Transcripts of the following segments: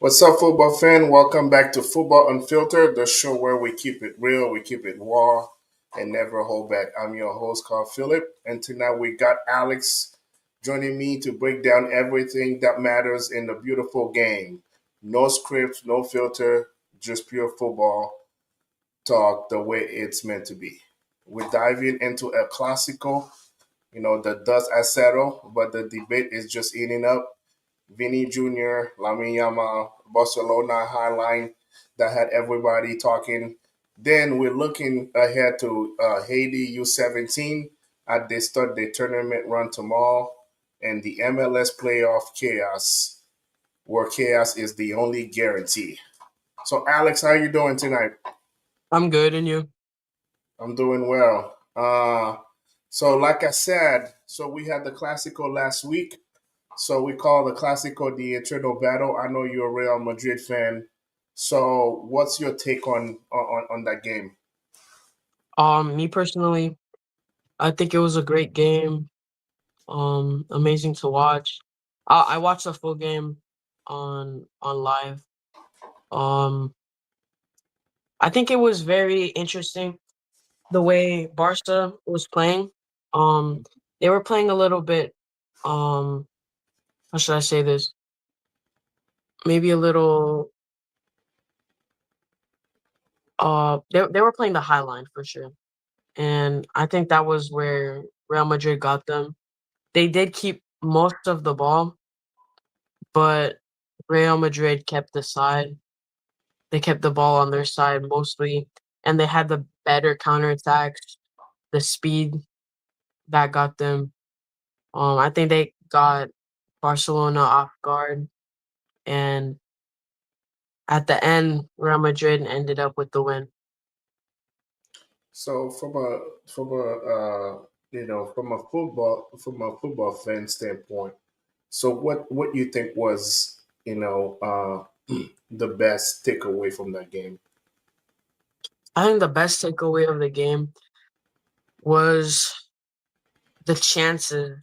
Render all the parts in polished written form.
What's up, football fan? Welcome back to Football Unfiltered, the show where we keep it real, we keep it raw, and never hold back. I'm your host, Carl Phillip, and tonight we got Alex joining me to break down everything that matters in the beautiful game. No script, no filter, just pure football talk the way it's meant to be. We're diving into El Clásico. The dust has settled, but the debate is just eating up. Vini Jr., Lamine Yamal, Barcelona highline that had everybody talking. Then we're looking ahead to Haiti U17 at they start the tournament run tomorrow and the MLS Playoff chaos, where chaos is the only guarantee. So, Alex, how you doing tonight? I'm good, and you? I'm doing well. So like I said, so we had the Clásico last week. So we call the Clásico the eternal battle. I know you're a Real Madrid fan. So what's your take on that game? Me personally, I think it was a great game. Amazing to watch. I watched the full game on live. Um, I think it was very interesting the way Barca was playing. Um, they were playing a little bit. Um, how should I say this? Maybe a little. They were playing the high line for sure, and I think that was where Real Madrid got them. They did keep most of the ball, but Real Madrid kept the side. They kept the ball on their side mostly, and they had the better counterattacks, the speed that got them. I think they got Barcelona off guard, and at the end, Real Madrid ended up with the win. So from a football fan standpoint, so what you think was the best takeaway from that game? I think the best takeaway of the game was the chances,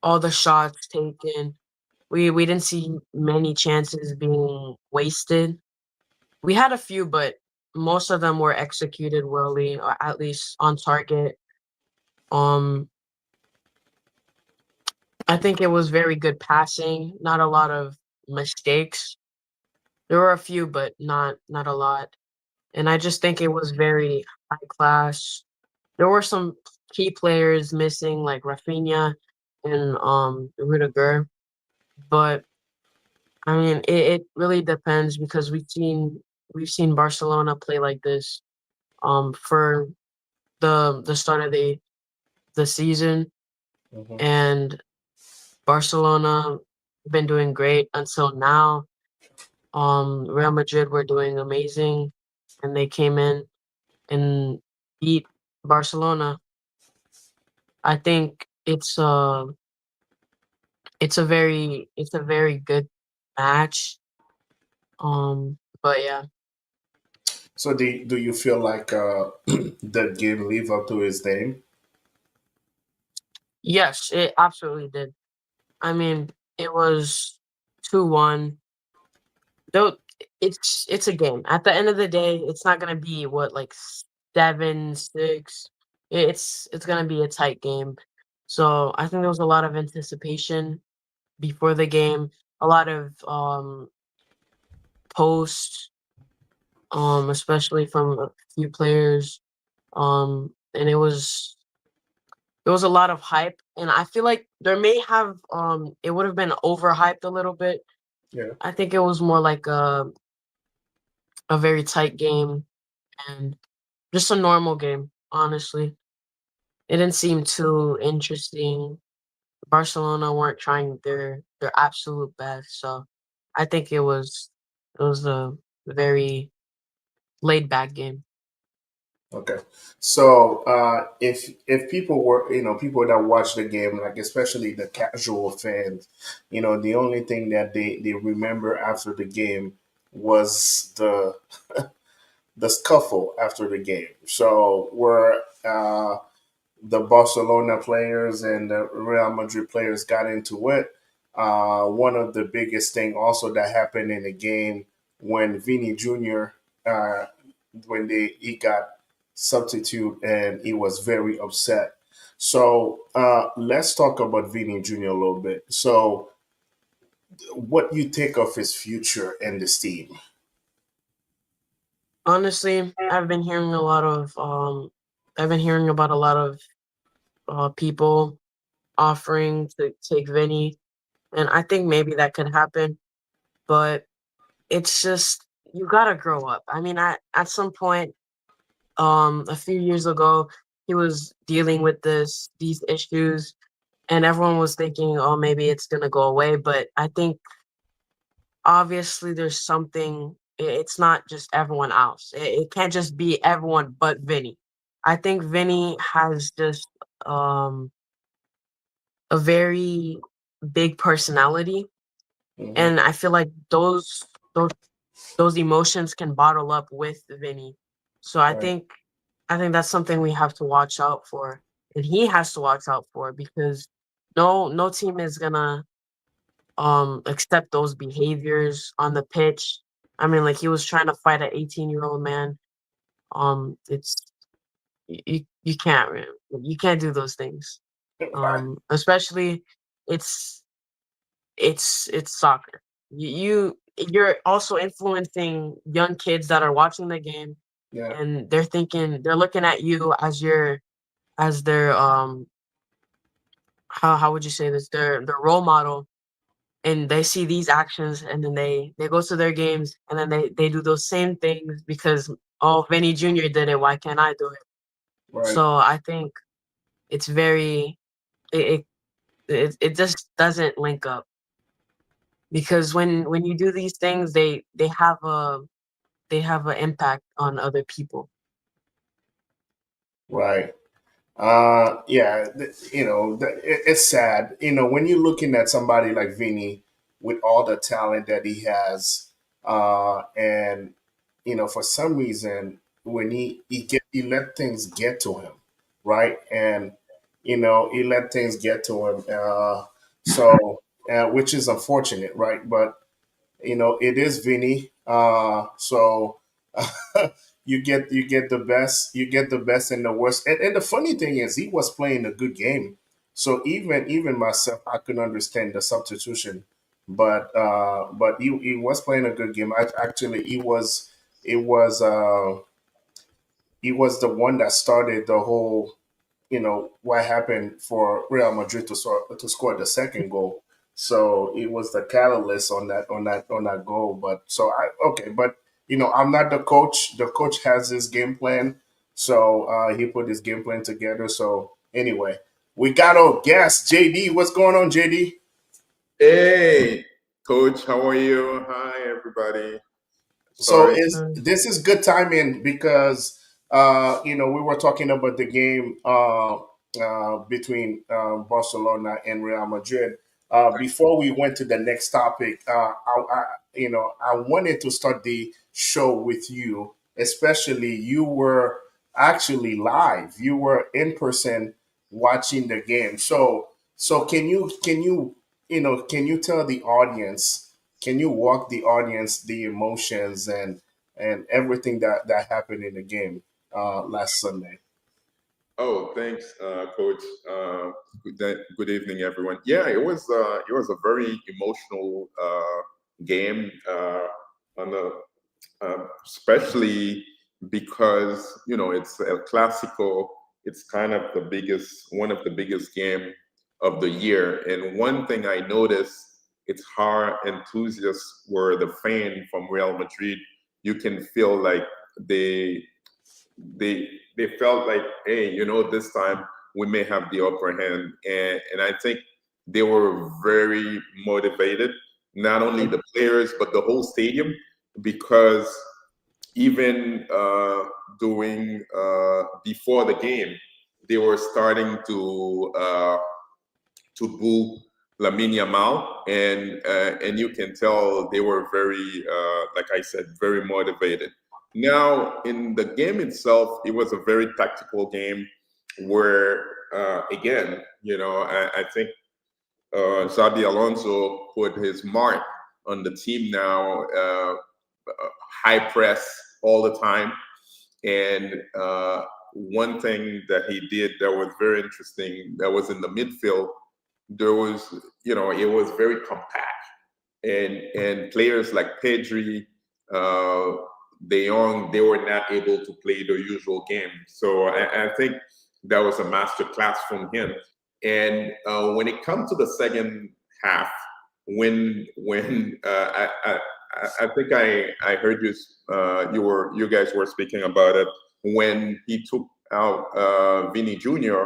all the shots taken. We didn't see many chances being wasted. We had a few, but most of them were executed wellly, or at least on target. Um, I think it was very good passing, not a lot of mistakes. There were a few, but not a lot. And I just think it was very high class. There were some key players missing, like Rafinha and Rudiger, but I mean, it really depends because we've seen Barcelona play like this for the start of the season, Hmm. and Barcelona been doing great until now. Real Madrid were doing amazing, and they came in and beat Barcelona. I think it's a very good match. But yeah, So do you feel like that game live up to its name? yes, it absolutely did. I mean, it was 2-1. Though it's a game. At the end of the day, it's not gonna be what, like, 7-6. It's gonna be a tight game. So, I think there was a lot of anticipation before the game, a lot of, posts, especially from a few players, and it was a lot of hype, and I feel like there may have, it would have been overhyped a little bit. Yeah. I think it was more like a very tight game and just a normal game, honestly. It didn't seem too interesting. Barcelona weren't trying their absolute best, so I think it was a very laid back game. Okay. So if people were people that watch the game, like especially the casual fans, the only thing that they remember after the game was the scuffle after the game. So where the Barcelona players and the Real Madrid players got into it. One of the biggest thing also that happened in the game when Vini Jr. When he got substitute and he was very upset. So let's talk about Vini Jr. a little bit. So what you think of his future in this team? Honestly, I've been hearing about a lot of people offering to take Vinny, and I think maybe that could happen, but it's just you gotta grow up. I mean, at some point, a few years ago, he was dealing with these issues, and everyone was thinking, oh, maybe it's gonna go away. But I think obviously there's something. It's not just everyone else. It can't just be everyone but Vinny. I think Vinny has just um, a very big personality, Hmm. and I feel like those those emotions can bottle up with Vinny. So Right, I think that's something we have to watch out for, and he has to watch out for because no team is gonna accept those behaviors on the pitch. I mean, like he was trying to fight an 18-year-old man. It's you can't you can't do those things. right, Especially it's it's soccer. You're also influencing young kids that are watching the game, yeah, and they're looking at you as their how would you say this, their role model, and they see these actions, and then they go to their games, and then they do those same things because oh, Vinny Jr. did it, why can't I do it? right, So I think it's very it it just doesn't link up because when you do these things, they have an impact on other people. right. Yeah, it's sad. When you're looking at somebody like Vinny with all the talent that he has, and for some reason, when he let things get to him, right? And he let things get to him. So which is unfortunate, right? But it is Vinny. So you get the best and the worst. And the funny thing is, he was playing a good game. So even myself, I could understand the substitution. But he was playing a good game. Actually, it was he was the one that started the whole what happened for Real Madrid to score the second goal. So it was the catalyst on that goal. But so I okay, but I'm not the coach. The coach has his game plan, so he put his game plan together. So anyway, we got our guest JD. What's going on, JD? Hey, Coach, how are you? Hi, everybody. So Sorry. this is good timing because we were talking about the game between Barcelona and Real Madrid. Before we went to the next topic, I wanted to start the show with you, especially you were actually live. You were in person watching the game. So can you tell the audience? Can you walk the audience the emotions and everything that happened in the game last Sunday? Oh, thanks, Coach. Good evening, everyone. Yeah, it was a very emotional game, on the especially because it's El Clásico. It's kind of one of the biggest game of the year. And one thing I noticed, it's how enthusiasts were the fan from Real Madrid. You can feel like they they felt like, hey, this time we may have the upper hand, and I think they were very motivated, not only the players but the whole stadium, because even doing before the game, they were starting to boo Lamine Yamal, and you can tell they were very, like I said, very motivated. Now, in the game itself, it was a very tactical game where, again, I think Xabi Alonso put his mark on the team now, high press all the time. And one thing that he did that was very interesting, that was in the midfield, there was, it was very compact. And players like Pedri, De Jong, they were not able to play the usual game. So I think that was a master class from him. And when it comes to the second half, when I think I heard you guys were speaking about it when he took out Vini Jr.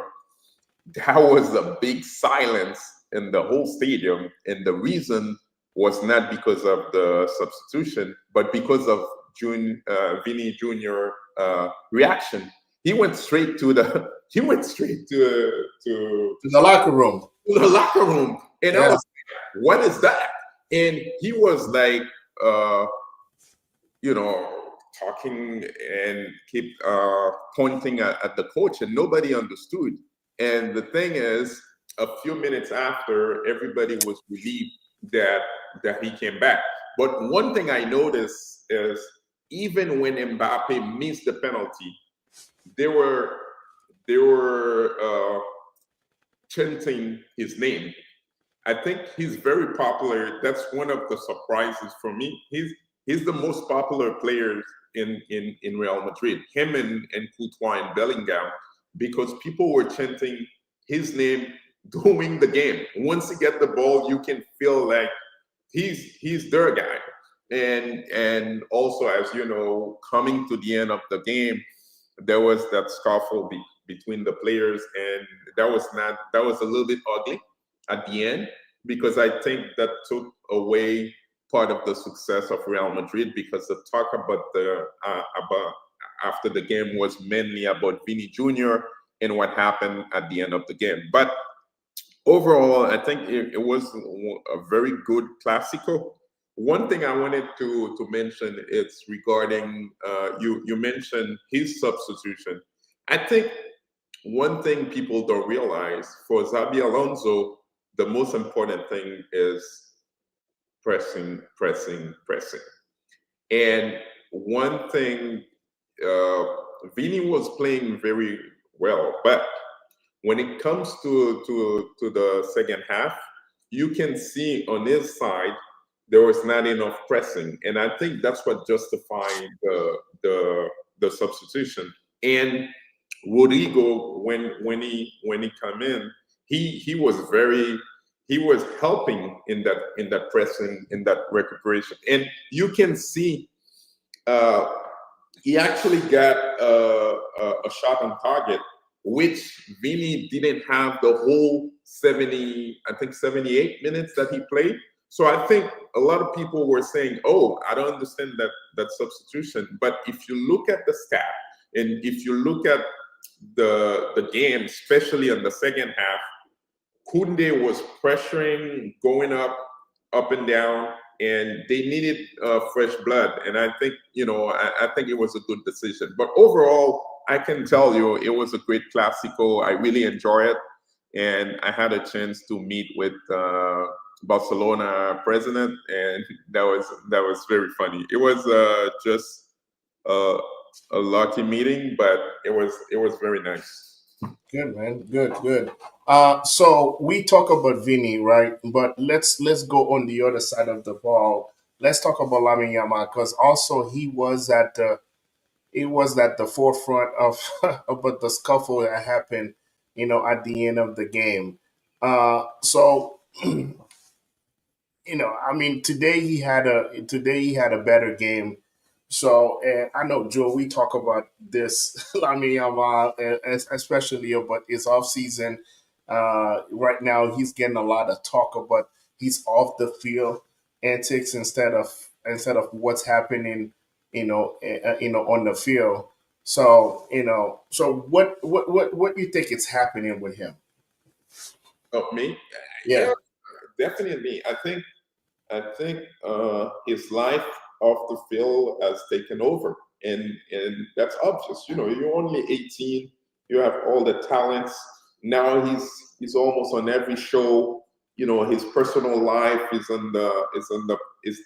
That was a big silence in the whole stadium, and the reason was not because of the substitution, but because of Vini Jr. Reaction. He went straight to the the locker room. To the locker room, and I was like, "What is that?" And he was like, talking and keep pointing at the coach, and nobody understood. And the thing is, a few minutes after, everybody was relieved that he came back. But one thing I noticed is even when Mbappe missed the penalty, they were chanting his name. I think he's very popular. That's one of the surprises for me. He's the most popular player in Real Madrid. Him and Courtois and Bellingham, because people were chanting his name during the game. Once he get the ball, you can feel like he's their guy. And also, as you know, coming to the end of the game, there was that scuffle between the players, and that was a little bit ugly at the end, because I think that took away part of the success of Real Madrid, because the talk about after the game was mainly about Vini Jr. and what happened at the end of the game. But overall, I think it was a very good Clásico. One thing I wanted to mention is regarding you mentioned his substitution. I think one thing people don't realize, for Xabi Alonso, the most important thing is pressing. And one thing, Vini was playing very well, but when it comes to the second half, you can see on his side there was not enough pressing, and I think that's what justified the substitution. And Rodrigo, when he come in, he was helping in that pressing, in that recuperation, and you can see he actually got a shot on target, which Vini didn't have the whole 78 minutes that he played. So I think a lot of people were saying, "Oh, I don't understand that substitution." But if you look at the stat, and if you look at the game, especially in the second half, Koundé was pressuring, going up and down, and they needed fresh blood. And I think, I think it was a good decision. But overall, I can tell you it was a great Clásico. I really enjoy it. And I had a chance to meet with Barcelona president, and that was very funny. It was just a lucky meeting, but it was very nice. Good, man. Good. So we talk about Vini, right? But let's go on the other side of the ball. Let's talk about Lamine Yamal, because also he was at the forefront of about the scuffle that happened, at the end of the game. So I mean, today he had a better game. So I know, Joe, we talk about this Lamine Yamal, especially about his off season. Right now, he's getting a lot of talk about his off the field antics instead of what's happening, on the field. So so what do you think is happening with him? Oh, me? Yeah. Definitely. I think his life off the field has taken over, and that's obvious. You're only 18. You have all the talents. Now he's almost on every show. his personal life is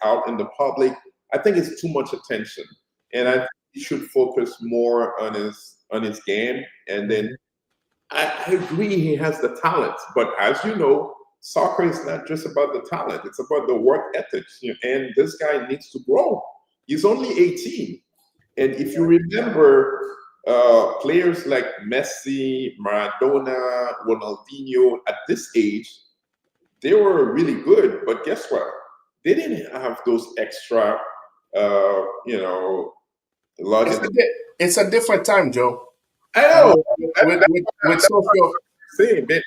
out in the public. I think it's too much attention, and I think he should focus more on his game. And then I agree he has the talent, but as you know, soccer is not just about the talent; it's about the work ethics. And this guy needs to grow. He's only 18, and if you remember, players like Messi, Maradona, Ronaldinho at this age, they were really good. But guess what? They didn't have those extra, uh, you know, It's luggage. it's a different time, Joe. I know. With That's what social, I'm saying, man.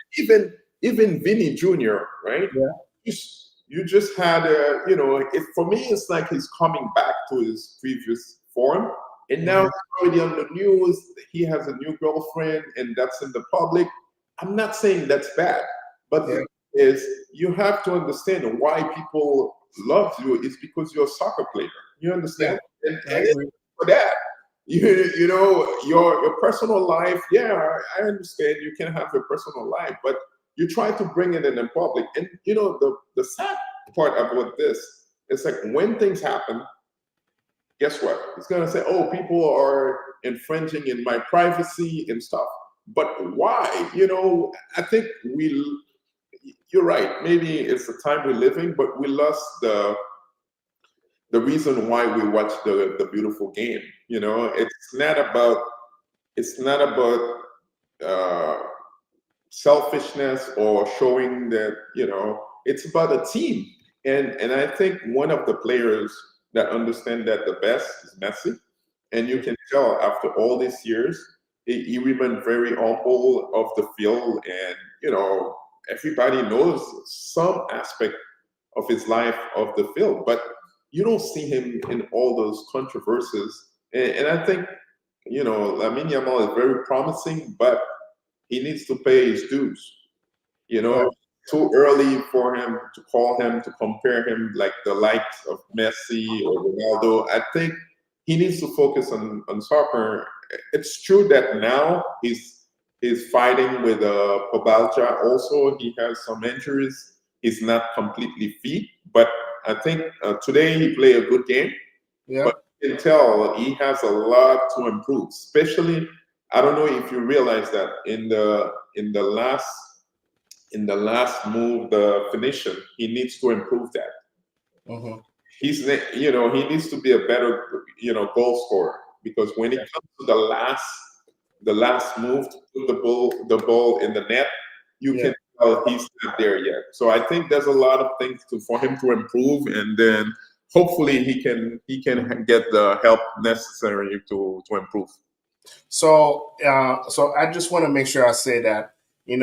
Even Vini Jr., right? yeah, You just had for me, it's like he's coming back to his previous form, and now he's already on the news. He has a new girlfriend, and that's in the public. I'm not saying that's bad, but the yeah, thing is, you have to understand why people love you is because you're a soccer player. You yeah. understand? And I agree. for that, your personal life. Yeah, I understand you can have your personal life, but you try to bring it in public. And the sad part about this is like when things happen, guess what? It's gonna say, oh, people are infringing in my privacy and stuff. But why? I think you're right. Maybe it's the time we're living, but we lost the reason why we watch the beautiful game. It's not about uh, selfishness or showing that it's about a team. And I think one of the players that understand that the best is Messi, and you can tell after all these years he remained very humble of the field, and everybody knows some aspect of his life of the field, but you don't see him in all those controversies. And I think Lamine Yamal is very promising, but he needs to pay his dues. Yeah. Too early for him to call him to compare him like the likes of Messi or Ronaldo. I think he needs to focus on soccer. It's true that now he's fighting with Pobalja. Also, he has some injuries. He's not completely fit, but I think today he played a good game. Yeah. But you can tell he has a lot to improve. Especially, I don't know if you realize that in the last move, the finishing, he needs to improve that. Mm-hmm. He needs to be a better goal scorer, because when it comes to the last move to put the ball in the net, you Yeah. can tell he's not there yet. So I think there's a lot of things for him to improve, and then hopefully he can get the help necessary to improve. So I just want to make sure I say that. I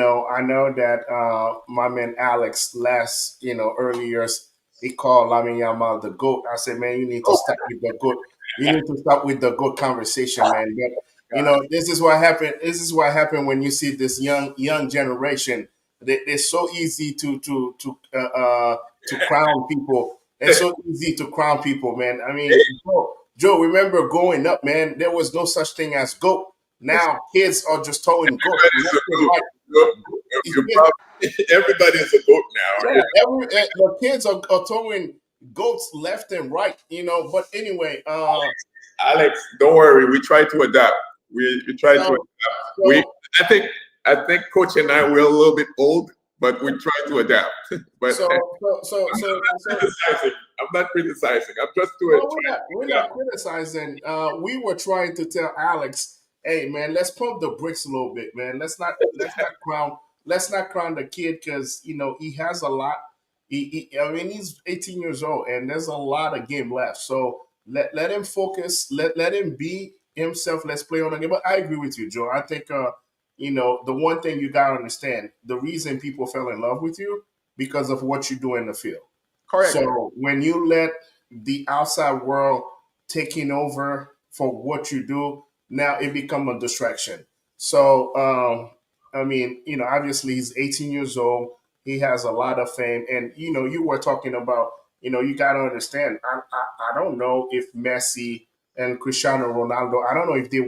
know that my man Alex last, early years, he called Lamine Yamal the GOAT. I said, man, you need to Oh stop with the GOAT. You need to stop with the GOAT conversation, man. But my God. this is what happened. This is what happened when you see this young generation. They're so easy to crown people. It's so easy to crown people, man. I mean, Joe, remember growing up, man, there was no such thing as GOAT. Now kids are just throwing GOAT Everybody's left a and goat. right. You're everybody is a goat now. Yeah, the kids are throwing goats left and right, But anyway, Alex, don't worry. We try to adapt. We try to so adapt. We so I think Coach and I we're a little bit old, but we try to adapt. But so so so I'm so not so. criticizing. I'm not criticizing. I'm just doing No, trying we're to not adapt. criticizing. We were trying to tell Alex, hey man, let's pump the bricks a little bit, man. Let's not crown the kid because he has a lot. I mean, he's 18 years old, and there's a lot of game left. So let him focus. Let him be himself. Let's play on the game. But I agree with you, Joe. I think the one thing you gotta understand: the reason people fell in love with you because of what you do in the field. Correct. So when you let the outside world taking over for what you do, now it become a distraction. So I mean, obviously he's 18 years old. He has a lot of fame, and you were talking about, you got to understand. I don't know if Messi and Cristiano Ronaldo. I don't know if they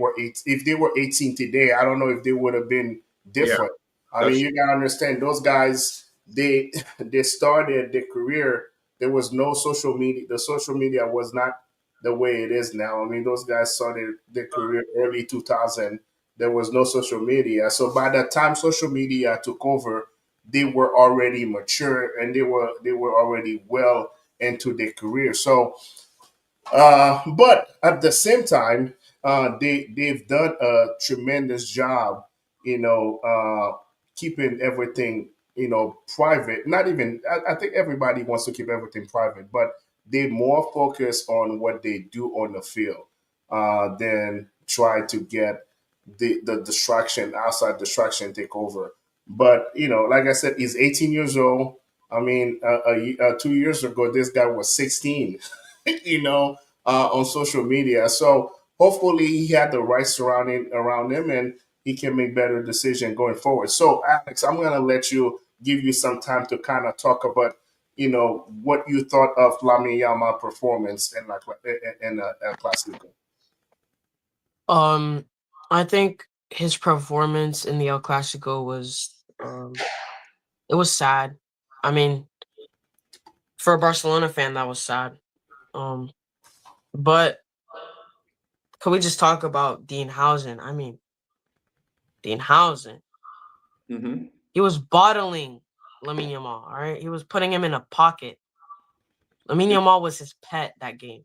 were 18 today. I don't know if they would have been Yeah, different. I mean, that's you got to understand those guys. they they started their career. There was no social media. The social media was not the way it is now. I mean, those guys started their career early 2000. There was no social media. So by the time social media took over, they were already mature and they were already well into their career. So but at the same time, they've done a tremendous job, keeping everything private. Not even I think everybody wants to keep everything private, but they more focus on what they do on the field than try to get the distraction, outside distraction, take over. But like I said, he's 18 years old. I mean, 2 years ago, this guy was 16. you know, on social media. So hopefully he had the right surrounding around him and he can make better decisions going forward. So Alex, I'm gonna let you give you some time to kind of talk about what you thought of Lamine Yamal performance in El Clásico. Um, I think his performance in the El Clasico was it was sad. I mean, for a Barcelona fan, that was sad. Um, but could we just talk about Dean Housen? I mean, Dean Housen, Mm-hmm. he was bottling Lamine Yamal. All right, he was putting him in a pocket. Lamine Yamal was his pet that game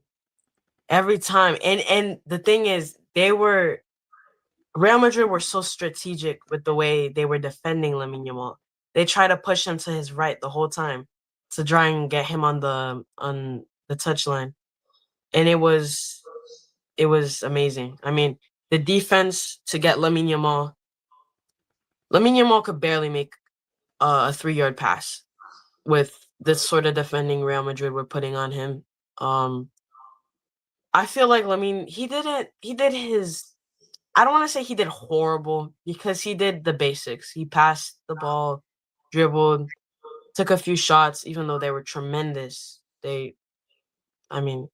every time. And the thing is, Real Madrid were so strategic with the way they were defending Lamine Yamal. They tried to push him to his right the whole time to try and get him on the touchline, and it was amazing. I mean, the defense to get Lamine Yamal. Lamine Yamal could barely make a 3-yard pass with this sort of defending Real Madrid were putting on him. Um, I feel like Lamine he did it. He did his. I don't want to say he did horrible because he did the basics. He passed the ball, dribbled, took a few shots, even though they were tremendous. I mean,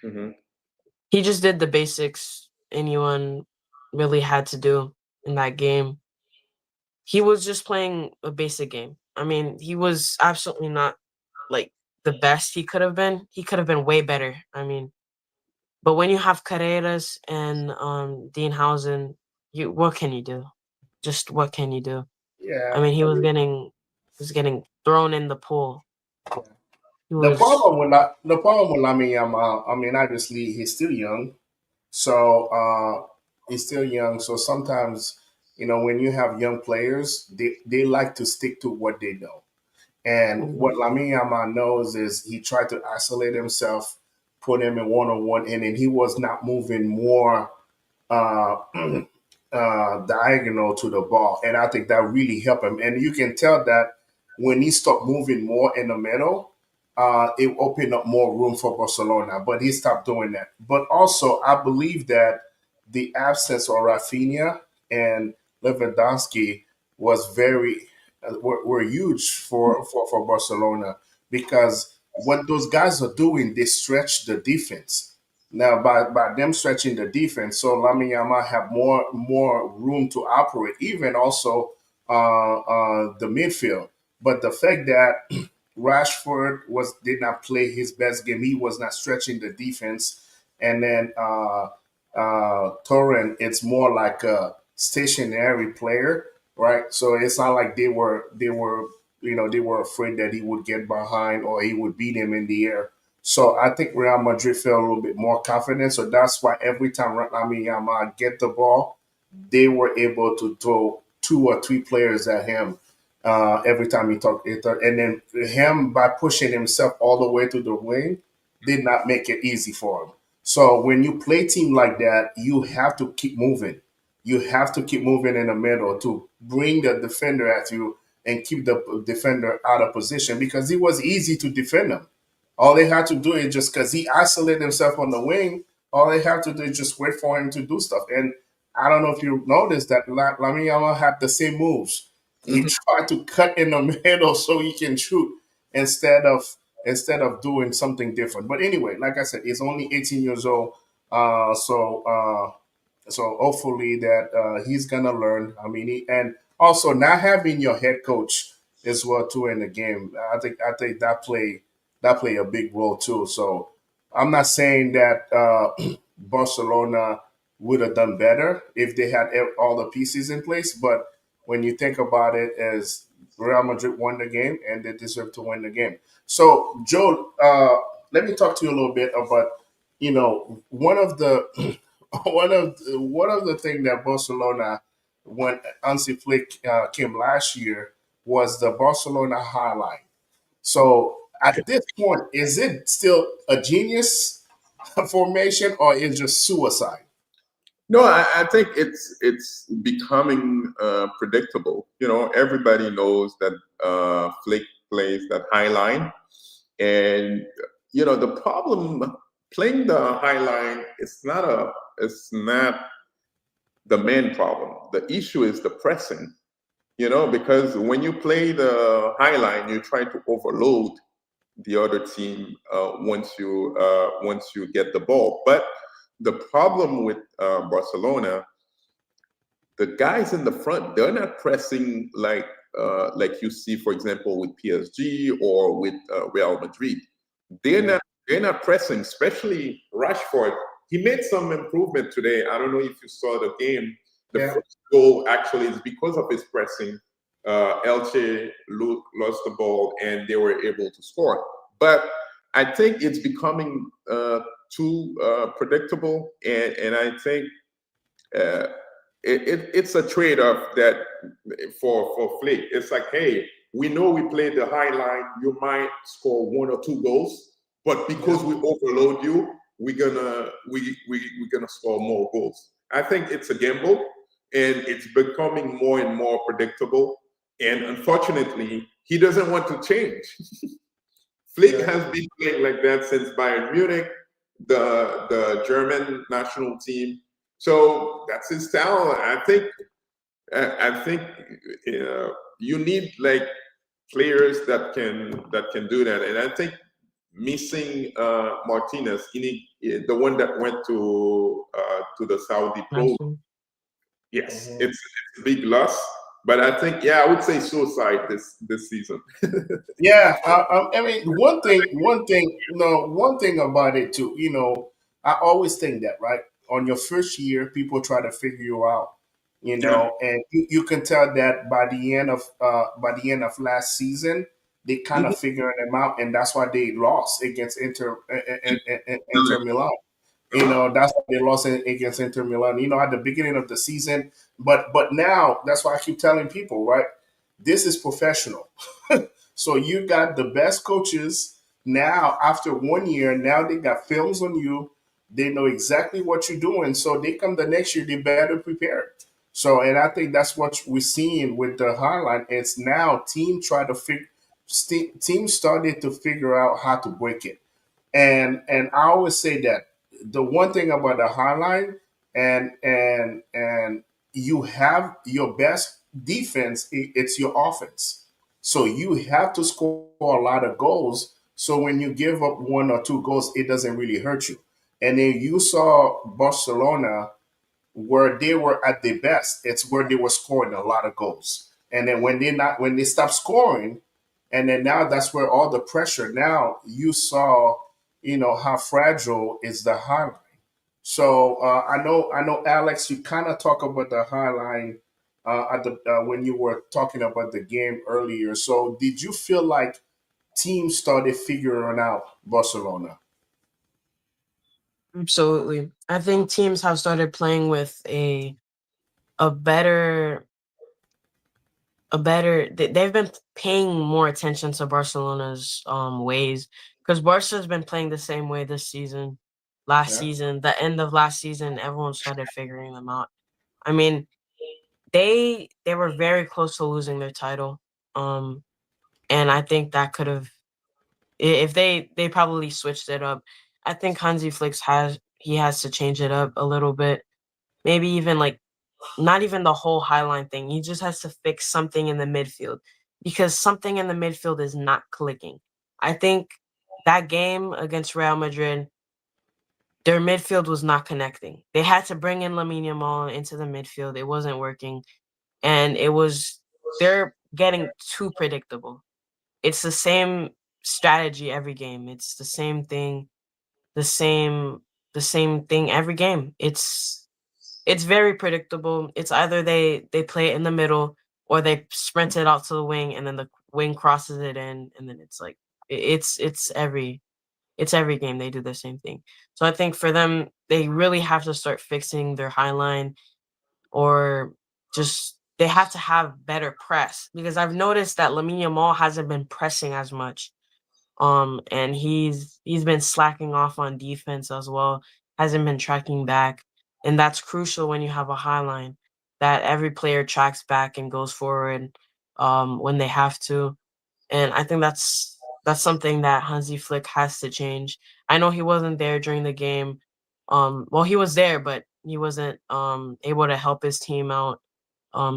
Mm-hmm. he just did the basics anyone really had to do in that game. He was just playing a basic game. I mean, he was absolutely not like the best he could have been. He could have been way better. I mean, but when you have Carreras and Dean Housen, what can you do? Just what can you do? I Yeah, mean, he was getting thrown in the pool. He the was problem with Lamine Yamal, I mean, obviously he's still young. So he's still young. So sometimes, when you have young players, they like to stick to what they know. And Mhm. what Lamine Yamal knows is he tried to isolate himself, put him in one on one, and then he was not moving more uh, diagonal to the ball. And I think that really helped him. And you can tell that when he stopped moving more in the middle, it opened up more room for Barcelona. But he stopped doing that. But also, I believe that the absence of Rafinha and Lewandowski was were huge for Barcelona because what those guys are doing, they stretch the defense. Now, by them stretching the defense, so Lamine Yamal have more room to operate, even also the midfield. But the fact that Rashford did not play his best game, he was not stretching the defense, and then Torren, it's more like a stationary player, right? So it's not like they were afraid that he would get behind or he would beat him in the air. So I think Real Madrid felt a little bit more confident. So that's why every time Lamine Yamal get the ball, they were able to throw two or three players at him every time he talked. And then him, by pushing himself all the way to the wing, did not make it easy for him. So when you play team like that, you have to keep moving. You have to keep moving in the middle to bring the defender at you and keep the defender out of position because it was easy to defend him. All they had to do is just because he isolated himself on the wing, all they have to do is just wait for him to do stuff. And I don't know if you noticed that Lamine Yamal had the same moves. He Mm-hmm. tried to cut in the middle so he can shoot instead of doing something different. But anyway, like I said, he's only 18 years old. So hopefully that he's gonna learn. I mean, and also not having your head coach. as well too in the game. I think that play a big role too. So I'm not saying that Barcelona would have done better if they had all the pieces in place, but when you think about it, as Real Madrid won the game and they deserve to win the game. So Joe, let me talk to you a little bit about one of the one of the thing that Barcelona when Hansi Flick came last year was the Barcelona highline. So at this point, is it still a genius formation or is it just suicide? No, I think it's becoming predictable. Everybody knows that Flick plays that high line, and the problem playing the high line it's not the main problem. The issue is the pressing. Because when you play the high line, you try to overload the other team once you get the ball. But the problem with Barcelona, the guys in the front, they're not pressing like you see, for example, with PSG or with Real Madrid. They're Yeah, not they're not pressing, especially Rashford. He made some improvement today. I don't know if you saw the game. The yeah, first goal actually is because of his pressing. Elche lost the ball and they were able to score. But I think it's becoming too predictable, and I think uh, it's a trade-off that for Flick. It's like, hey, we know we play the high line. You might score one or two goals, but yeah, because we overload you, we're gonna score more goals. I think it's a gamble, and it's becoming more and more predictable. And unfortunately, he doesn't want to change. Flick yeah. has been playing like that since Bayern Munich, the German national team. So that's his style. I think you need like players that can do that, and I think missing Martinez, the one that went to the Saudi pro. Actually. Yes, Mhm. it's a big loss, but I think, yeah, I would say suicide this season. Yeah, I mean, one thing about it too. I always think that right on your first year, people try to figure you out. Yeah. And you can tell that by the end of last season, they kind Mhm. of figuring them out, and that's why they lost against Inter Milan. Uh-huh. That's why they lost against Inter Milan. At the beginning of the season, but now that's why I keep telling people, right? This is professional. So you got the best coaches now after 1 year. Now they got films on you. They know exactly what you're doing. So they come the next year, they better prepared. So, and I think that's what we're seeing with the highline. It's now teams started to figure out how to break it. And I always say that the one thing about the highline and you have your best defense, it's your offense. So you have to score a lot of goals. So when you give up one or two goals, it doesn't really hurt you. And then you saw Barcelona where they were at their best. It's where they were scoring a lot of goals. And then when they stopped scoring, and then now that's where all the pressure. Now you saw, how fragile is the high line. So I know, Alex. You kind of talk about the high line at the when you were talking about the game earlier. So did you feel like teams started figuring out Barcelona? Absolutely. I think teams have started playing with a better they've been paying more attention to Barcelona's ways, because Barca's been playing the same way this season. Last Yeah. season, the end of last season, everyone started figuring them out. I mean, they were very close to losing their title. Um and I think that could have, if they probably switched it up. I think Hansi Flick has to change it up a little bit. Maybe even like not even the whole highline thing. He just has to fix something in the midfield, because something in the midfield is not clicking. I think that game against Real Madrid, their midfield was not connecting. They had to bring in Lamine Yamal into the midfield. It wasn't working, and it was their getting too predictable. It's the same strategy every game. It's the same thing, the same the same thing every game. It's very predictable. It's either they play it in the middle or they sprint it out to the wing and then the wing crosses it in and then it's like it's every game they do the same thing. So I think for them, they really have to start fixing their high line or just they have to have better press because I've noticed that Lamine Yamal hasn't been pressing as much. And he's been slacking off on defense as well, hasn't been tracking back. And that's crucial when you have a high line that every player tracks back and goes forward when they have to. And I think that's something that Hansi Flick has to change. I know he wasn't there during the game. Well, he was there, but he wasn't able to help his team out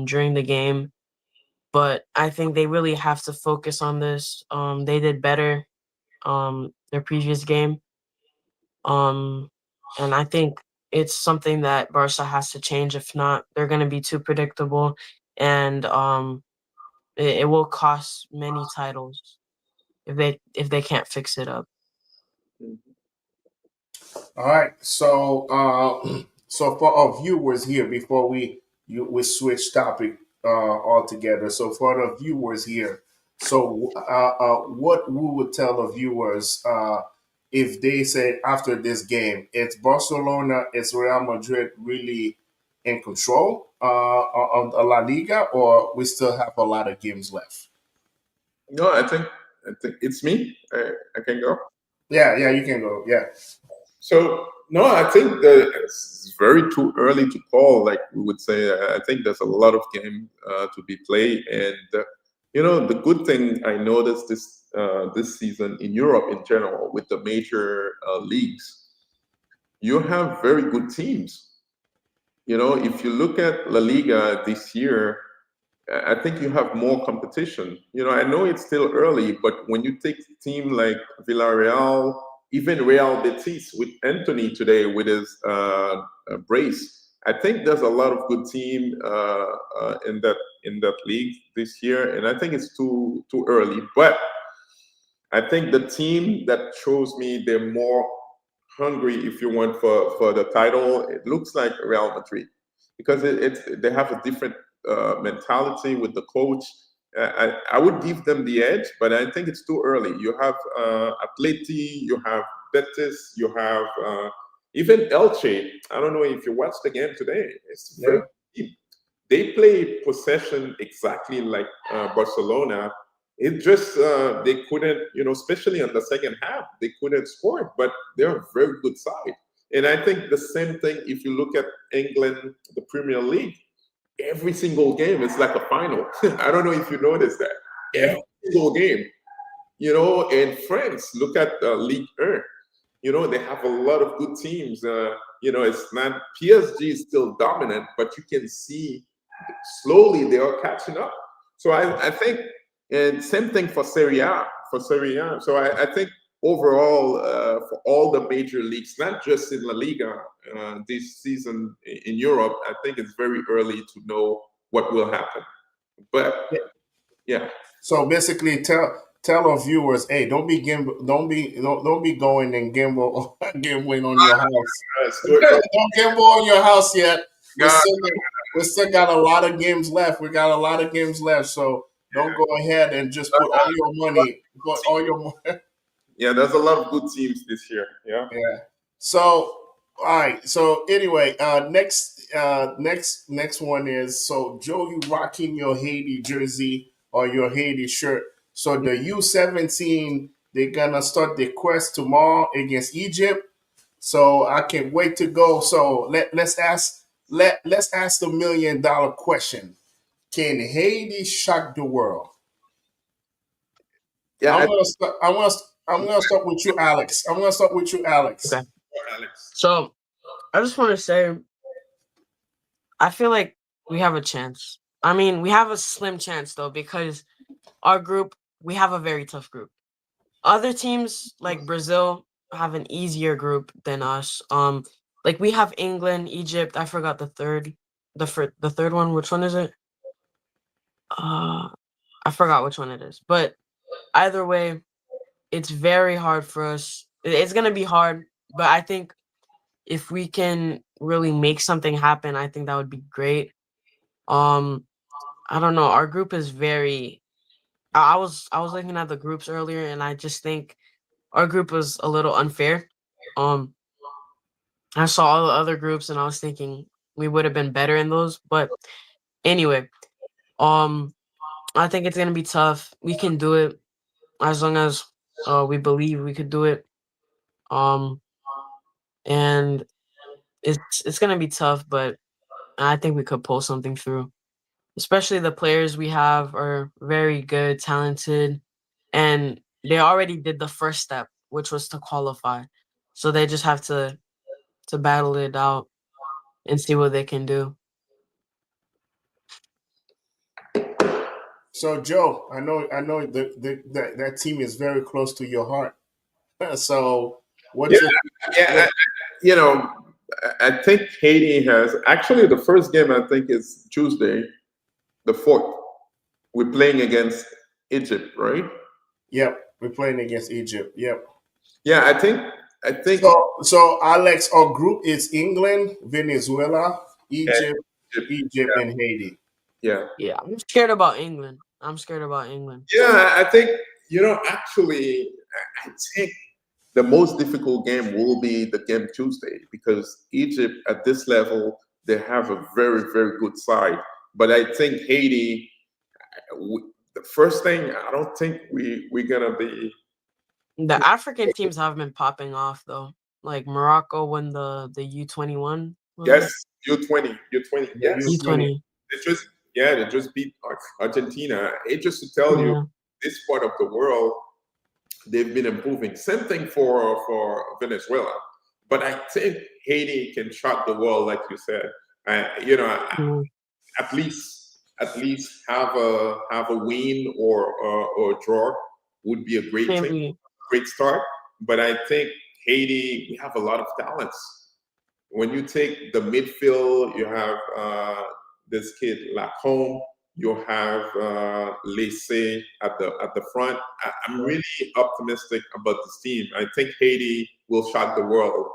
during the game. But I think they really have to focus on this. They did better their previous game. Um, and I think it's something that Barca has to change. If not, they're going to be too predictable, and it will cost many titles if they can't fix it up. All right. So, so for our viewers here, before we switch topic altogether. So for the viewers here, so what we would tell the viewers if they say after this game, it's Barcelona, it's Real Madrid really in control of the La Liga, or we still have a lot of games left? No, I think it's me. I can go. Yeah, yeah, you can go. Yeah. So no, I think that it's very too early to call. Like we would say, I think there's a lot of game to be played, and the good thing I noticed this season in Europe in general with the major leagues, you have very good teams. If you look at La Liga this year, I think you have more competition. I know it's still early, but when you take a team like Villarreal, even Real Betis with Anthony today with his brace, I think there's a lot of good team in that league this year, and I think it's too early. But I think the team that shows me they're more hungry, if you want, for the title, it looks like Real Madrid because they have a different mentality with the coach. I would give them the edge, but I think it's too early. You have Atleti, you have Betis, you have even Elche. I don't know if you watched the game today. It's very Yeah. deep. They play possession exactly like Barcelona. It just they couldn't, especially on the second half, they couldn't score it, but they're a very good side. And I think the same thing if you look at England, the Premier League, every single game is like a final. I don't know if you noticed that. Yeah. Every single game, and France, look at League 1. They have a lot of good teams. It's not PSG is still dominant, but you can see slowly they are catching up. So I think, and same thing for Serie A. So I think overall for all the major leagues, not just in La Liga this season in Europe, I think it's very early to know what will happen. But yeah, So basically, tell our viewers, hey, don't be going and gambling on your house. it's too early. Don't gamble on your house yet. We God, still we still got a lot of games left. We got a lot of games left. So don't go ahead and just put all your money. Put all your money. yeah, there's a lot of good teams this year. Yeah. Yeah. So all right. So anyway, next one is so Joe, you rocking your Haiti jersey or your Haiti shirt. So the U17, they're gonna start the quest tomorrow against Egypt. So I can't wait to go. So let's ask the $1 million question. Can Haiti shock the world? Yeah, I'm gonna start with you, Alex. I'm gonna start with you, Alex. Okay. Alex. So I just want to say I feel like we have a chance. I mean, we have a slim chance though because our group we have a very tough group. Other teams like Brazil have an easier group than us. Like we have England, Egypt. I forgot the third one. Which one is it? Uh, I forgot which one it is. But either way, it's very hard for us. It's gonna be hard, but I think if we can really make something happen, I think that would be great. Um, I don't know. Our group is very. I was looking at the groups earlier, and I just think our group was a little unfair. Um, I saw all the other groups, and I was thinking we would have been better in those. But anyway, um, I think it's gonna be tough. We can do it as long as we believe we could do it. Um, and it's gonna be tough, but I think we could pull something through. Especially the players we have are very good, talented, and they already did the first step, which was to qualify. So they just have to battle it out and see what they can do. So Joe, I know that team is very close to your heart. So Yeah, what's your yeah. what? You know, I think Haiti has actually the first game. I think is Tuesday, the 4th. We're playing against Egypt, right? Yep, we're playing against Egypt. Yep. Yeah, I think So Alex, our group is England, Venezuela, and Egypt, Egypt. Egypt, and Haiti. Yeah, Yeah, I'm scared about England. I'm scared about England. yeah. I think actually, I think the most difficult game will be the game Tuesday because Egypt at this level they have a very very good side, but I think Haiti. The first thing I don't think we're gonna be. The African teams have been popping off though. Like Morocco won the U21, was it? Yes, U20. The Yes, U20. U20. they just they just beat Argentina. It just to tell you, Yeah. this part of the world they've been improving. Same thing for Venezuela, but I think Haiti can shock the world, like you said. Yeah. At least have a win or a draw would be a great thing, Maybe. great start. But I think Haiti, we have a lot of talents. When you take the midfield, you have this kid Lacombe, you have Lacey at the front. I'm really optimistic about this team. I think Haiti will shock the world,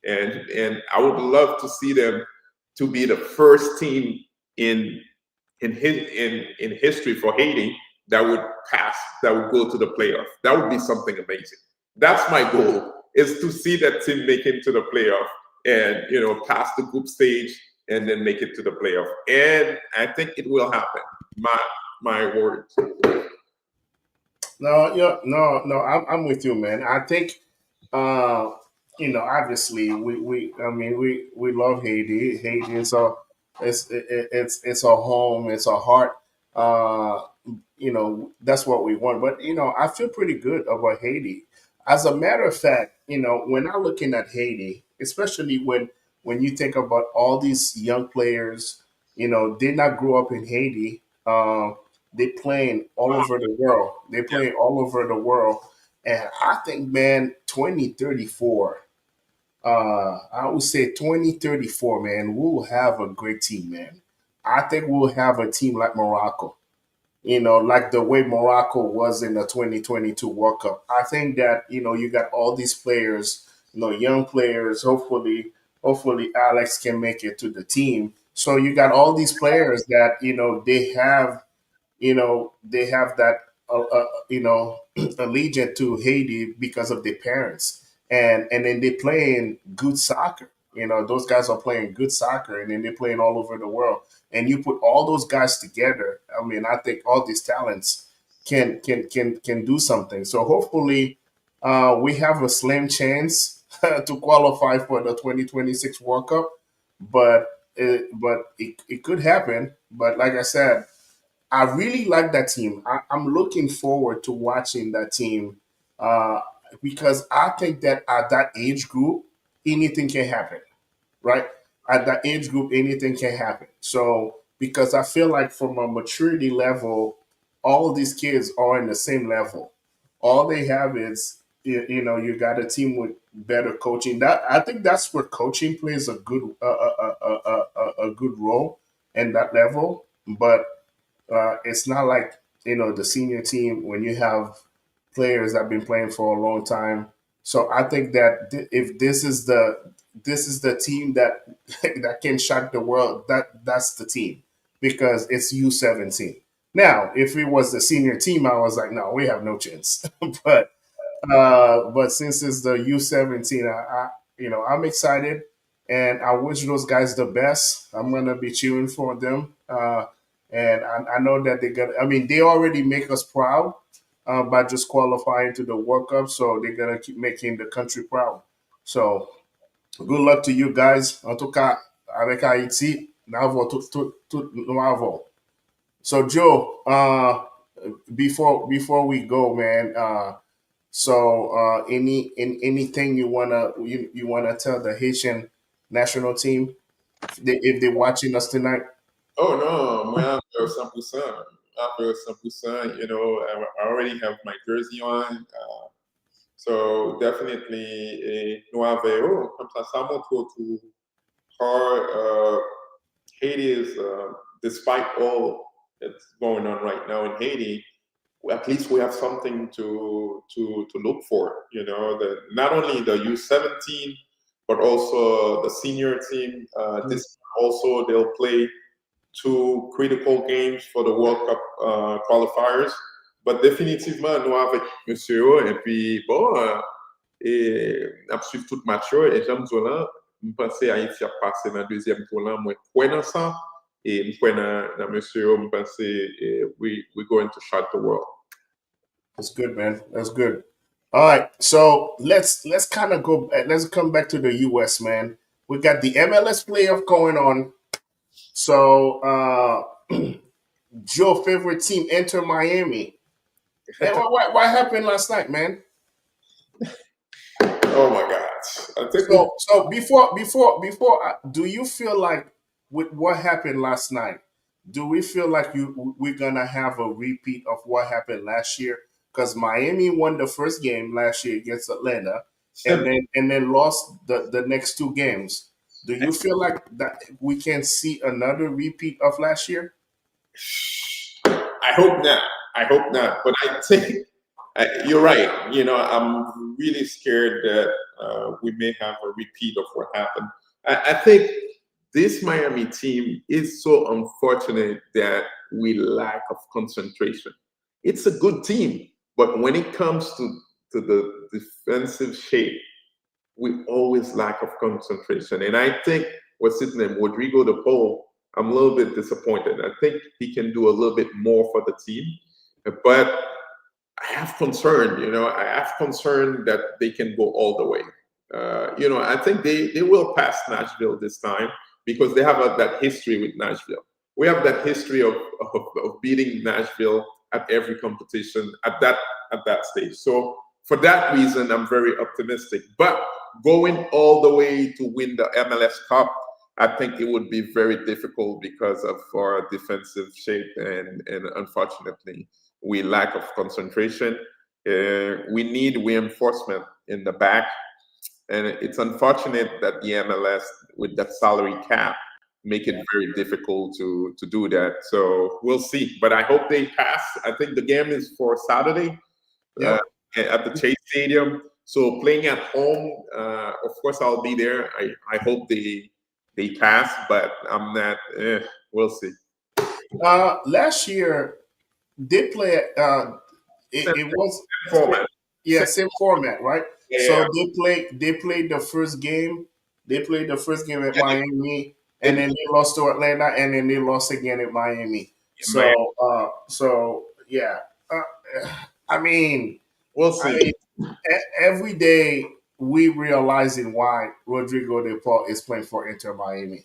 and I would love to see them to be the first team in in history for Haiti that would pass, that would go to the playoff. That would be something amazing. That's my goal, is to see that team make it to the playoff and pass the group stage and then make it to the playoff. And I think it will happen. My word. No, yeah, no. I'm with you, man. I think, uh, obviously, I mean, we love Haiti. Haiti is it's our home. It's our heart. Uh, that's what we want. But I feel pretty good about Haiti. As a matter of fact, when I'm looking at Haiti, especially when you think about all these young players, did not grow up in Haiti. They playing all over the world. They playing all over the world. And I think, man, 2034, I would say 2034, man, we'll have a great team, man. I think we'll have a team like Morocco, like the way Morocco was in the 2022 World Cup. I think that, you got all these players, young players. Hopefully Alex can make it to the team. So you got all these players that, they have that allegiance to Haiti because of their parents, and then they playing good soccer. Those guys are playing good soccer, and then they're playing all over the world. And you put all those guys together. I mean, I think all these talents can do something. So hopefully, we have a slim chance to qualify for the 2026 World Cup, but it could happen. But like I said, I really like that team. I'm looking forward to watching that team, uh, because I think that at that age group, anything can happen, right? At that age group, anything can happen. So, because I feel like from a maturity level, all of these kids are in the same level. All they have is, you got a team with better coaching. That I think that's where coaching plays a good role in that level. But it's not like the senior team when you have players that have been playing for a long time. So I think that if this is the team that that can shock the world, that's the team because it's U17. Now, if it was the senior team, I was like, no, we have no chance. But since it's the U17, I'm excited, and I wish those guys the best. I'm gonna be cheering for them, and I know that they got. I mean, they already make us proud by just qualifying to the World Cup, so they're gonna keep making the country proud. So good luck to you guys. En tout cas, avec Haïti, nous avons tout nous avons. So Joe, before we go, man. Anything you wanna tell the Haitian national team if they're watching us tonight? Oh no, moi, 100%. After 100%, I already have my jersey on. So definitely, nous avons, comme ça montre tout how Haiti is, despite all that's going on right now in Haiti, at least we have something to look for. Not only the U17, but also the senior team. This also they'll play two critical games for the World Cup qualifiers. But définitivement, nous avec Monsieur O, et puis bon, et on suivre tout match et j'aime là, je pense que Haïti a passé dans le deuxième tour là, moi crois dans ça et je crois dans Monsieur O, je pense que we going to shock the world. That's good, man. That's good. All right, so let's kind of go. Let's come back to the U.S., man. We got the MLS playoff going on. So, Joe, favorite team, Enter Miami. And what happened last night, man? Oh my God! I think So before, do you feel like with what happened last night? Do we feel like we're gonna have a repeat of what happened last year? Because Miami won the first game last year against Atlanta, and then lost the next two games. Do you feel like that we can see another repeat of last year? I hope not. I hope not. But I think you're right. I'm really scared that we may have a repeat of what happened. I think this Miami team is so unfortunate that we lack of concentration. It's a good team, but when it comes to the defensive shape, we always lack of concentration. And I think what's his name, Rodrigo De Paul, I'm a little bit disappointed. I think he can do a little bit more for the team, but I have concern. I have concern that they can go all the way. I think they will pass Nashville this time because they have that history with Nashville. We have that history of beating Nashville at every competition at that stage. So for that reason, I'm very optimistic. But going all the way to win the MLS Cup, I think it would be very difficult because of our defensive shape and unfortunately, we lack of concentration. We need reinforcement in the back. And it's unfortunate that the MLS, with that salary cap, make it very difficult to do that. So we'll see. But I hope they pass. I think the game is for Saturday at the Chase Stadium. So playing at home, of course, I'll be there. I hope they pass, but I'm not. We'll see. Last year they play. It was Format. same format, right? Yeah. So they played the first game. They played the first game at Miami, and then they lost to Atlanta, and then they lost again at Miami. So yeah, I mean, We'll see. every day we realizing why Rodrigo De Paul is playing for Inter Miami.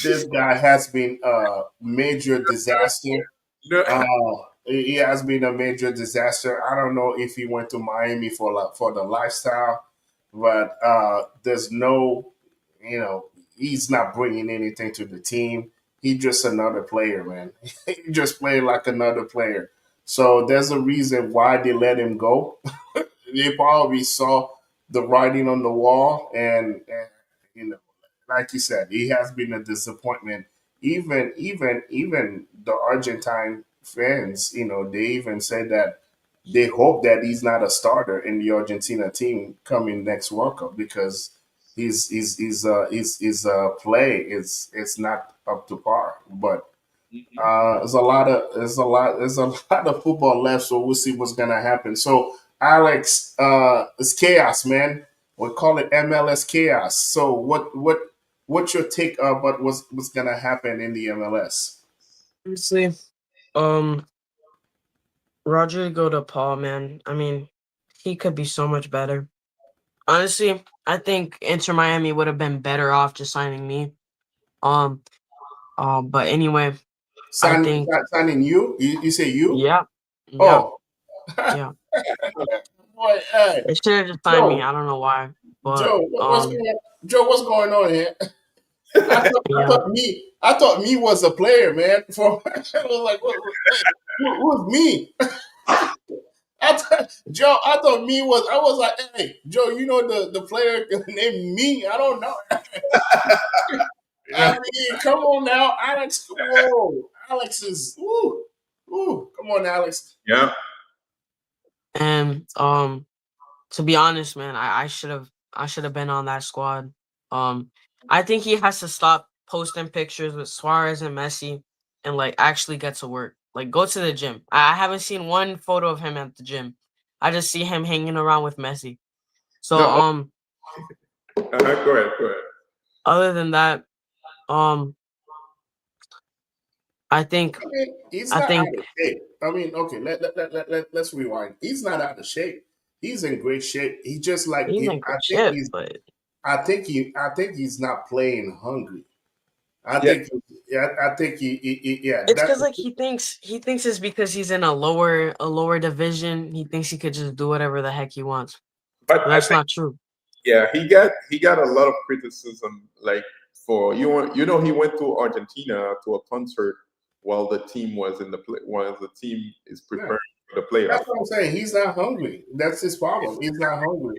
This guy has been a major disaster. Uh, he has been a major disaster. I don't know if he went to Miami for the lifestyle, but there's no, he's not bringing anything to the team. He's just another player, man. He just playing like another player. So there's a reason why they let him go. They probably saw the writing on the wall, and like you said, he has been a disappointment. Even the Argentine fans, they even said that they hope that he's not a starter in the Argentina team coming next World Cup because his play is it's not up to par. But Mhm. there's a lot of football left, so we'll see what's gonna happen. So Alex, it's chaos, man. We call it MLS chaos. So what's your take about what's gonna happen in the MLS? Honestly, um, Rodrigo to Paul, man. I mean, he could be so much better. Honestly, I think Inter Miami would have been better off just signing me. Um, but anyway, I think Signing you? You say you? yeah, yeah, Oh, yeah. boy, hey, They should have just signed me. Joe, I don't know why, but Joe, what's going on? Joe, what's going on here? yeah, I thought me was a player, man. I was like, hey, who's me? Joe, I thought me was. I was like, hey, Joe, you know the player named me. I don't know. I Yeah. mean, come on now, Alex. Whoa, Alex is. Ooh, come on, Alex. Yeah. and to be honest, man, I should have been on that squad. I think he has to stop posting pictures with Suarez and Messi and like actually get to work. Like go to the gym. I haven't seen one photo of him at the gym. I just see him hanging around with Messi. So No. Go ahead. Go ahead. other than that, um I think I mean, he's I not out think of shape. I mean, okay, let's rewind. He's not out of shape. He's in great shape. He just like he's it. in good shape, but I think he's not playing hungry. I Yeah. think, yeah, I think yeah. it's because like he thinks it's because he's in a lower division. He thinks he could just do whatever the heck he wants. But But I that's think not true. yeah, he got a lot of criticism like for he went to Argentina to a concert while the team was in the play while the team is Yeah, preparing for the playoff. that's what I'm saying. He's not hungry. That's his problem. He's not hungry.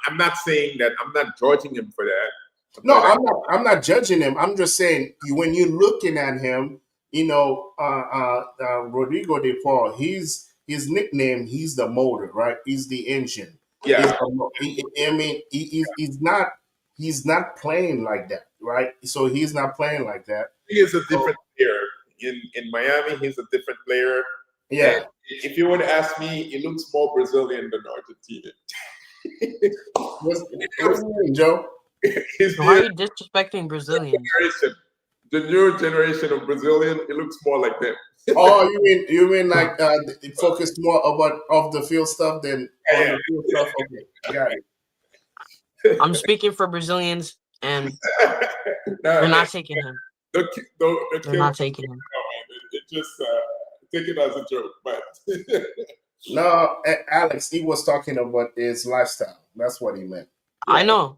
I'm not saying that I'm not judging him for that, No, but I'm not judging him. I'm just saying when you're looking at him, Rodrigo de Paul, his nickname. He's the motor, right? He's the engine. yeah, I mean, he's not playing like that, right? So he's not playing like that. he is a So different player. In Miami, he's a different player. And yeah, if you would ask me, he looks more Brazilian than Argentinian. what do you mean, Joe? He's Why are the you disrespecting Brazilians? generation, the new generation of Brazilian. It looks more like them. Oh, you mean like focus more about off the field stuff than on Yeah, the field stuff? Okay, got it. I'm speaking for Brazilians, and yeah. they're No, not taking him. don't They're kill me. not taking him. It just take it as a joke, but No, Alex, he was talking about his lifestyle. That's what he meant. I yeah. know.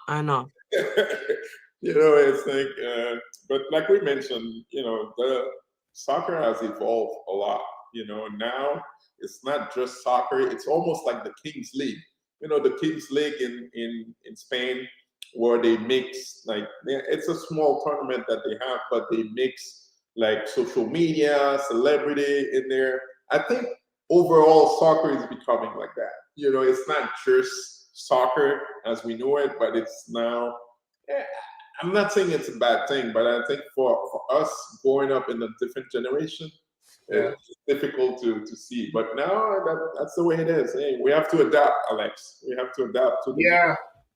I know. It's like, but like we mentioned, the soccer has evolved a lot. Now it's not just soccer; it's almost like the Kings League. The Kings League in Spain, where they mix it's a small tournament that they have, but they mix like social media, celebrity in there. I think overall soccer is becoming like that. It's not just soccer as we know it, but it's now yeah, I'm not saying it's a bad thing, but I think for us growing up in a different generation, Yeah, it's difficult to see. But now that's the way it is. Hey, we have to adapt, Alex. We have to adapt to the new. yeah.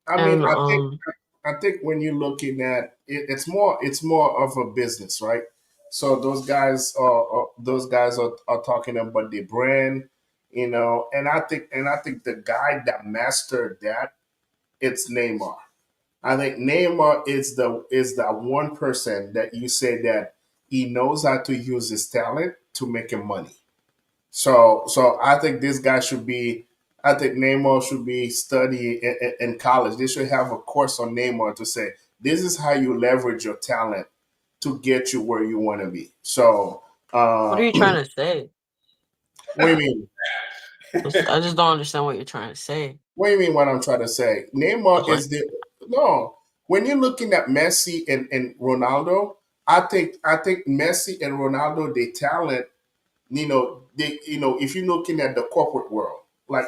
I mean, And I think when you're looking at it, it's more of a business, right? So those guys are talking about the brand, and I think the guy that mastered that it's Neymar. I think Neymar is the one person that you say that he knows how to use his talent to make him money. So I think this guy should be. I think Neymar should be studying in college. They should have a course on Neymar to say this is how you leverage your talent to get you where you want to be. So, what are you trying to say? what do you mean? I just don't understand what you're trying to say. What do you mean? What I'm trying to say? Neymar Like, is the no. When you're looking at Messi and Ronaldo, I think Messi and Ronaldo, they talent if you're looking at the corporate world, like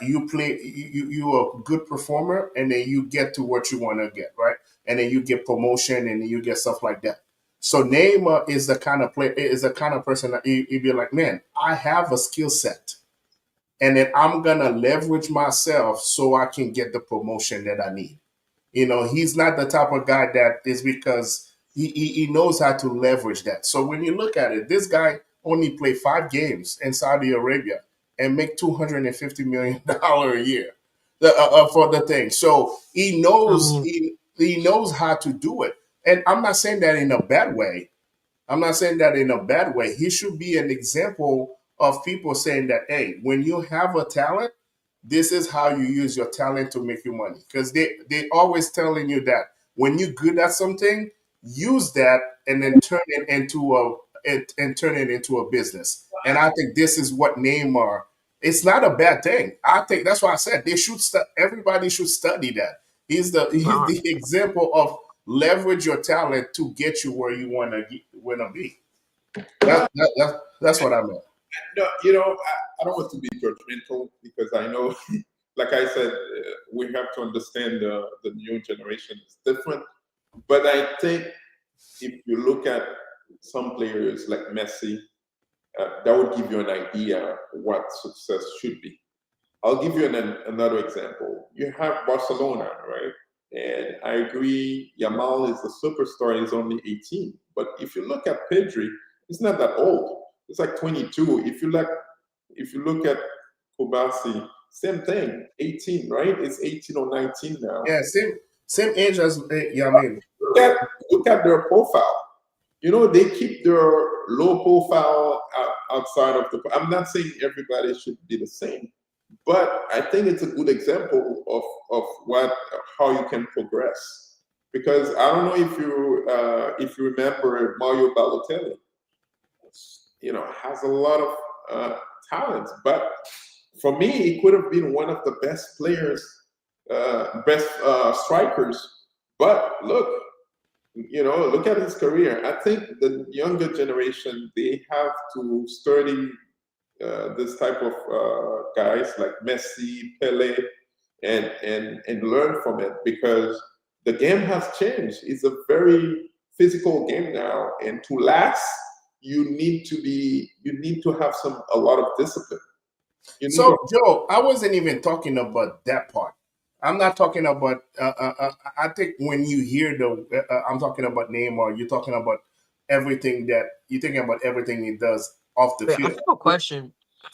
you're a good performer, and then you get to what you want to get, right? And then you get promotion, and then you get stuff like that. So Neymar is the kind of player, is the kind of person that you'd be like, man, I have a skill set, and then I'm gonna leverage myself so I can get the promotion that I need. He's not the type of guy that is, because he knows how to leverage that. So when you look at it, this guy only played 5 games in Saudi Arabia and make $250 million a year for the thing. So he I knows mean, he knows how to do it. And I'm not saying that in a bad way. I'm not saying that in a bad way. He should be an example of people saying that, hey, when you have a talent, this is how you use your talent to make you money. Because they always telling you that when you're good at something, use that and then turn it into a business. And I think this is what Neymar. It's not a bad thing. I think that's why I said they should. Everybody should study that. He's uh, the example of leverage your talent to get you where you want to be. That's what I meant. No, I don't want to be judgmental because I know, like I said, we have to understand the new generation is different. But I think if you look at some players like Messi, that would give you an idea what success should be. I'll give you another example. You have Barcelona, right? And I agree, Yamal is a superstar. He's only 18. But if you look at Pedri, he's not that old. It's like 22. If you look at Kobasi, same thing, 18, right? It's 18 or 19 now. Yeah, same age as Yamin. Look at their profile. They keep their low profile outside of the. I'm not saying everybody should be the same, but I think it's a good example of how you can progress. Because I don't know if you remember Mario Balotelli, has a lot of talent, but for me, he could have been one of the best players, best strikers. But look at his career. I think the younger generation, they have to study this type of guys like Messi, Pele, and learn from it because the game has changed. It's a very physical game now, and to last, you need to have a lot of discipline. You need to, So, Joe, I wasn't even talking about that part. I'm not talking about. I think when you hear I'm talking about Neymar. You're talking about everything that you're thinking about everything he does off the wait, I have field. a question.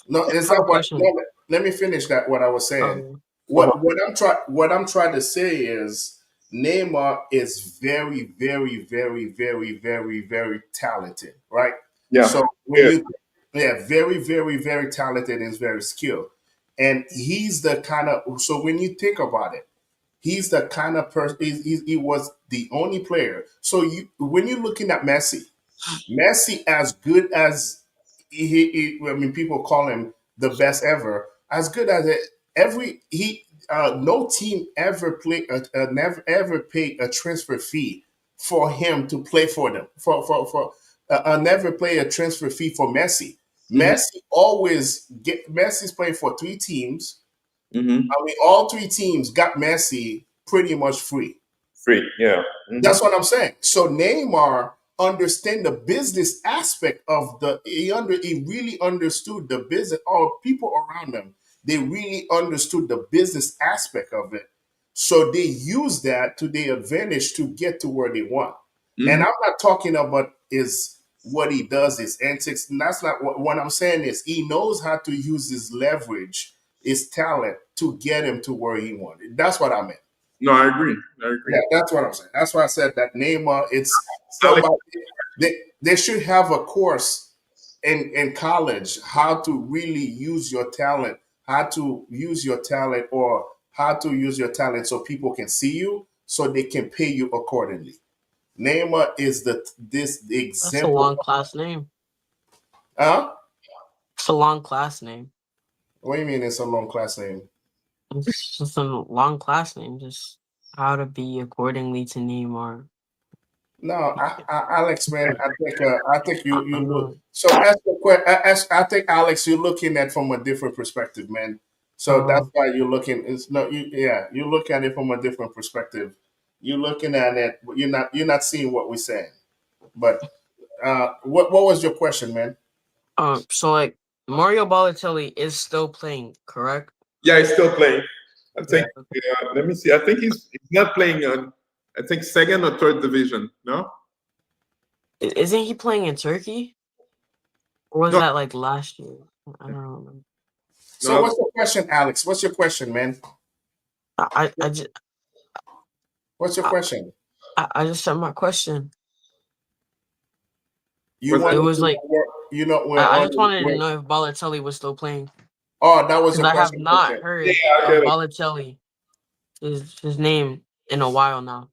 No, I it's have a not what. question. No, let me finish that. What I was saying. Um, What I'm trying to say is Neymar is very, very, very, very, very, very talented, right? yeah, So when good. you, yeah, very, very, very talented and is very skilled, and he's the kind of. So when you think about it, he's the kind of person. He was the only player. So when you're looking at Messi, as good as I mean, people call him the best ever. As good as it, no team ever never ever paid a transfer fee for him to play for them. Never play a transfer fee for Messi. Mhm, Messi's playing for 3 teams. mhm. I mean, all 3 teams got Messi pretty much free. Free, yeah. Mhm. That's what I'm saying. So Neymar understand the business aspect of he really understood the business, or people around him, they really understood the business aspect of it. So they use that to their advantage to get to where they want. And Mhm. I'm not talking about is what he does, his antics. And that's not what I'm saying is he knows how to use his leverage, his talent to get him to where he wanted. That's what I meant. No, I agree. I Yeah, agree. that's what I'm saying. That's why I said that Neymar. It's Alex, somebody they should have a course in college how to really use your talent, how to use your talent, or how to use your talent so people can see you, so they can pay you accordingly. Neymar is the that's a example. long class name. Huh? It's a long class name. What do you mean it's a long class name? It's just a long class name. Just how to be accordingly to Neymar. No, Alex, man, I think you look. Uh, So I think Alex, you're looking at from a different perspective, man. So uh, that's why you're looking. It's no, you look at it from a different perspective. You're looking at it, but you're not seeing what we're saying. But what was your question, man? so like Mario Balotelli is still playing, correct? Yeah, he's still playing. I Yeah. think. Let me see. I think he's not playing on. I think second or third division. No. Isn't he playing in Turkey? Or was No. that like last year? I don't remember. So No. what's your question, Alex? What's your question, man? I just What's your I, question? I just said my question. You Was It it? wanted was to know like where you know where I on just wanted to where, know if Balotelli was still playing oh, that was because your I have question. not Okay. Yeah, heard I of get it. Balotelli his name in a while now.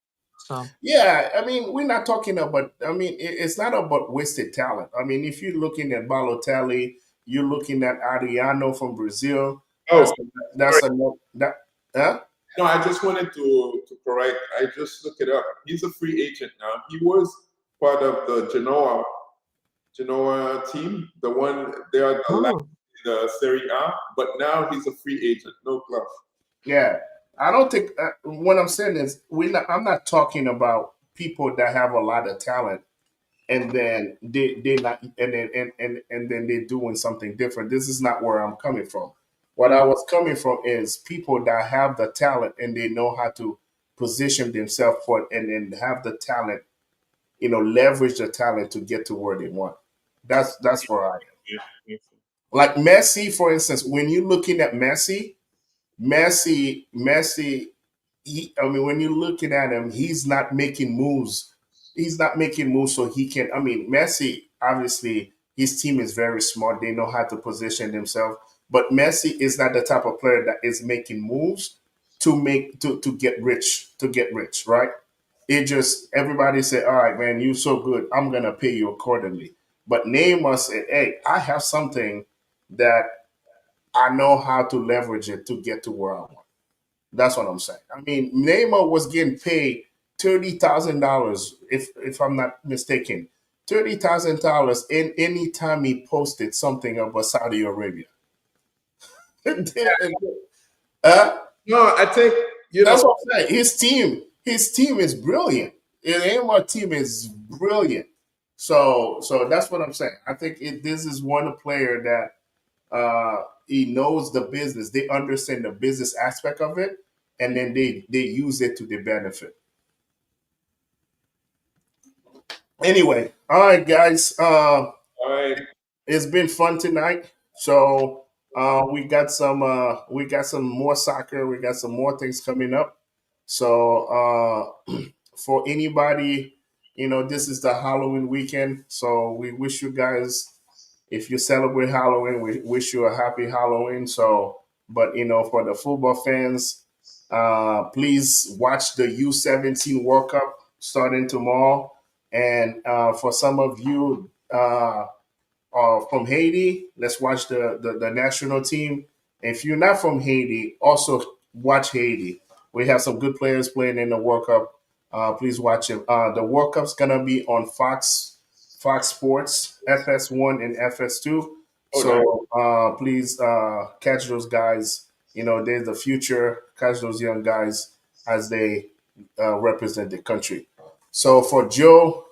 So Yeah, I mean, we're not talking about. I mean, it's not about wasted talent. I mean, if you're looking at Balotelli, you're looking at Adriano from Brazil. Oh, sorry. That's a no. That huh? No, I just wanted to correct. I just looked it up. He's a free agent now. He was part of the Genoa team, the one they are the last oh, in the Serie A, but now he's a free agent, no club. Yeah, I don't think what I'm saying is we. Not, I'm not talking about people that have a lot of talent and then they not and then they're doing something different. This is not where I'm coming from. What I was coming from is people that have the talent and they know how to position themselves for it and then have the talent, leverage the talent to get to where they want. That's where I am. Yeah. Like Messi, for instance, when you're looking at Messi, I mean, when you're looking at him, he's not making moves. He's not making moves so he can. I mean, Messi, obviously, his team is very smart. They know how to position themselves. But Messi is not the type of player that is making moves to get rich, right? It just everybody say, all right, man, you so good. I'm gonna pay you accordingly. But Neymar said, hey, I have something that I know how to leverage it to get to where I want. That's what I'm saying. I mean, Neymar was getting paid $30,000, if I'm not mistaken, $30,000 in any time he posted something about Saudi Arabia. uh, No, I think you that's know. what I'm saying. His team is brilliant. The Neymar team is brilliant. So that's what I'm saying. I think this is one player that he knows the business. They understand the business aspect of it, and then they use it to their benefit. Anyway, all right, guys. All right. It's been fun tonight. So we got some more soccer. We got some more things coming up. So for anybody, this is the Halloween weekend. So we wish you guys, if you celebrate Halloween, we wish you a happy Halloween. So, but for the football fans, please watch the U17 World Cup starting tomorrow. And for some of you from Haiti, let's watch the national team. If you're not from Haiti, also watch Haiti. We have some good players playing in the World Cup. Please watch it. The World Cup's gonna be on Fox Sports, FS1 and FS2. Oh, nice. So please catch those guys. They're the future. Catch those young guys as they represent the country. So for Joe,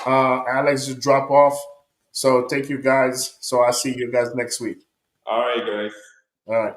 Alex just drop off. So thank you guys. So I'll see you guys next week. All right, guys. All right.